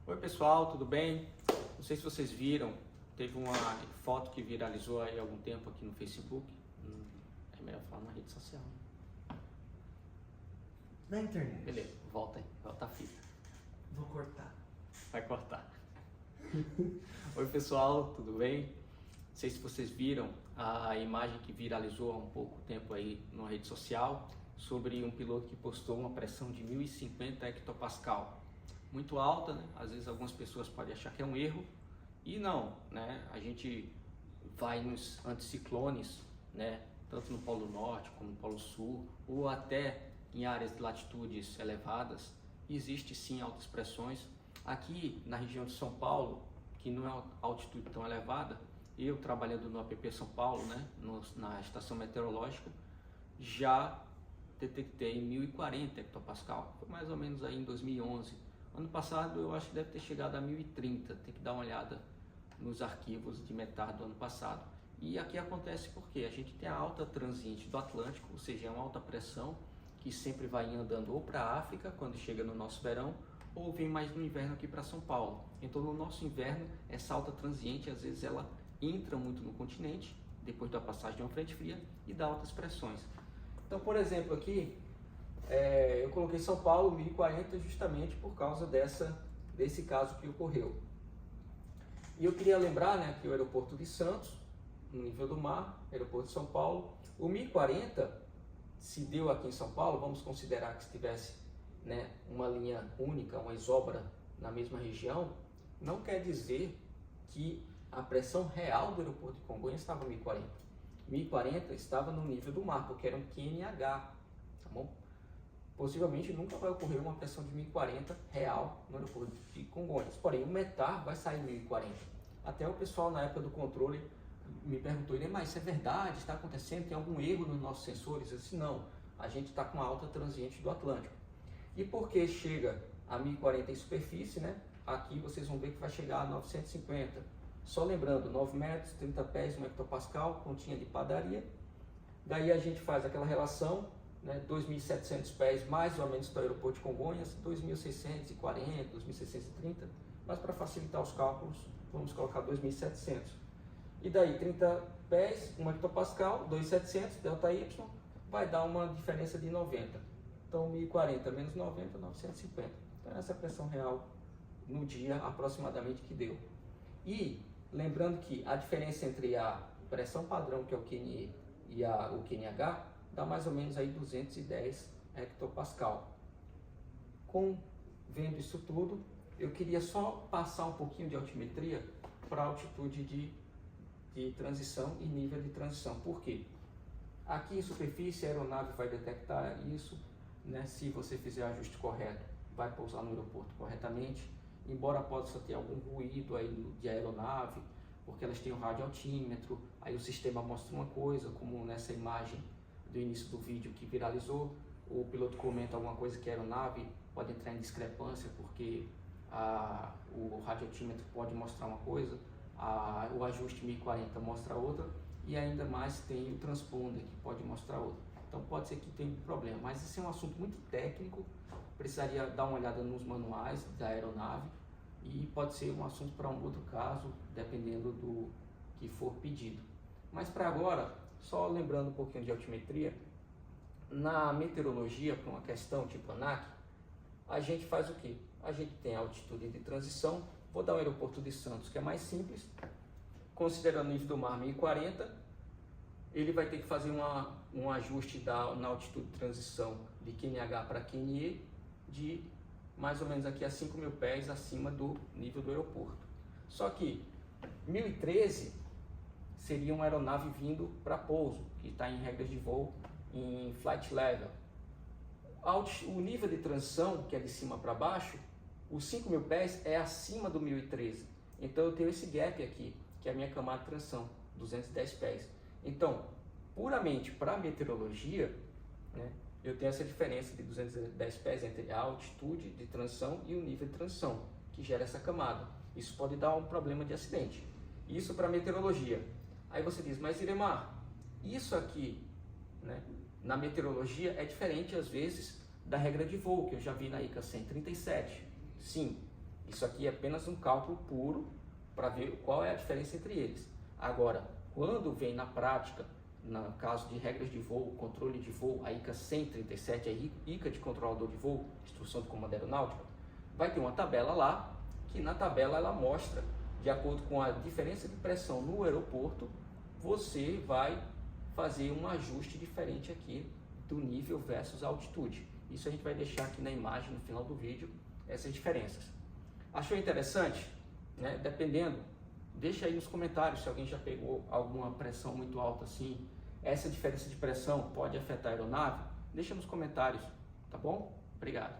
Oi pessoal, tudo bem? Não sei se vocês viram, teve uma foto que viralizou aí há algum tempo aqui no Facebook. É melhor falar na rede social. Na internet. Beleza, volta aí, volta a fita. Vou cortar. Vai cortar. Oi pessoal, tudo bem? Não sei se vocês viram a imagem que viralizou há um pouco tempo aí na rede social sobre um piloto que postou uma pressão de 1050 hectopascal. Muito alta, né? Às vezes algumas pessoas podem achar que é um erro e não, né? A gente vai nos anticiclones, né? Tanto no Polo Norte como no Polo Sul ou até em áreas de latitudes elevadas, existe sim altas pressões. Aqui na região de São Paulo, que não é uma altitude tão elevada, eu trabalhando no APP São Paulo, né? Na estação meteorológica, já detectei 1040 hectopascal. Foi mais ou menos aí em 2011. Ano passado eu acho que deve ter chegado a 1030, tem que dar uma olhada nos arquivos de metade do ano passado. E aqui acontece porque a gente tem a alta transiente do Atlântico, ou seja, é uma alta pressão que sempre vai andando ou para a África, quando chega no nosso verão, ou vem mais no inverno aqui para São Paulo. Então no nosso inverno, essa alta transiente, às vezes ela entra muito no continente, depois da passagem de uma frente fria, e dá altas pressões. Então, por exemplo, aqui, eu coloquei São Paulo 1040 justamente por causa desse caso que ocorreu. E eu queria lembrar, né, que o aeroporto de Santos, no nível do mar, aeroporto de São Paulo, o 1040 se deu aqui em São Paulo, vamos considerar que se tivesse, né, uma linha única, uma isobra na mesma região, não quer dizer que a pressão real do aeroporto de Congonhas estava 1040. 1040 estava no nível do mar, porque era um QNH, tá bom? Possivelmente nunca vai ocorrer uma pressão de 1040 real no aeroporto de Congonhas. Porém, o METAR vai sair 1040. Até o pessoal na época do controle me perguntou, mas isso é verdade? Está acontecendo? Tem algum erro nos nossos sensores? Eu disse, não, a gente está com a alta transiente do Atlântico. E porque chega a 1040 em superfície, né? Aqui vocês vão ver que vai chegar a 950. Só lembrando, 9 metros, 30 pés, 1 hectopascal, continha de padaria. Daí a gente faz aquela relação, né, 2.700 pés mais ou menos para o aeroporto de Congonhas, 2.640, 2.630, mas para facilitar os cálculos, vamos colocar 2.700. E daí 30 pés, 1 hectopascal, 2.700, ΔY, vai dar uma diferença de 90. Então 1.040 menos 90, 950. Então essa é a pressão real no dia aproximadamente que deu. E lembrando que a diferença entre a pressão padrão, que é o QNE, e o QNH, dá mais ou menos aí 210 hectopascal. Vendo isso tudo, eu queria só passar um pouquinho de altimetria para a altitude de transição e nível de transição. Por quê? Aqui em superfície a aeronave vai detectar isso, né? Se você fizer o ajuste correto, vai pousar no aeroporto corretamente, embora possa ter algum ruído aí de aeronave, porque elas têm o radioaltímetro, aí o sistema mostra uma coisa, como nessa imagem do início do vídeo que viralizou, o piloto comenta alguma coisa que a aeronave pode entrar em discrepância, porque o radioaltímetro pode mostrar uma coisa, o ajuste 1040 mostra outra, e ainda mais tem o transponder que pode mostrar outra. Então pode ser que tenha um problema, mas esse é um assunto muito técnico, precisaria dar uma olhada nos manuais da aeronave, e pode ser um assunto para um outro caso, dependendo do que for pedido. Mas para agora, só lembrando um pouquinho de altimetria, na meteorologia, para uma questão tipo ANAC, a gente faz o quê? A gente tem a altitude de transição, vou dar o aeroporto de Santos, que é mais simples, considerando o nível do mar 1040, ele vai ter que fazer um ajuste na altitude de transição de QNH para QNE, de mais ou menos aqui a 5.000 pés acima do nível do aeroporto. Só que 1013 seria uma aeronave vindo para pouso, que está em regras de voo em flight level. O nível de transição, que é de cima para baixo, os 5.000 pés é acima do 1013. Então eu tenho esse gap aqui, que é a minha camada de transição, 210 pés. Então, puramente para a meteorologia, né, eu tenho essa diferença de 210 pés entre a altitude de transição e o nível de transição, que gera essa camada. Isso pode dar um problema de acidente. Isso para meteorologia. Aí você diz, mas Iremar, isso aqui, né, na meteorologia é diferente às vezes da regra de voo, que eu já vi na ICA 137. Sim, Isso aqui é apenas um cálculo puro para ver qual é a diferença entre eles. Agora, quando vem na prática, no caso de regras de voo, controle de voo, a ICA 137, a ICA de controlador de voo, instrução de comando aeronáutica, vai ter uma tabela lá, que na tabela ela mostra, de acordo com a diferença de pressão no aeroporto, você vai fazer um ajuste diferente aqui do nível versus a altitude. Isso a gente vai deixar aqui na imagem, no final do vídeo, essas diferenças. Achou interessante? Né? Dependendo, deixa aí nos comentários se alguém já pegou alguma pressão muito alta assim. Essa diferença de pressão pode afetar a aeronave? Deixa nos comentários, tá bom? Obrigado.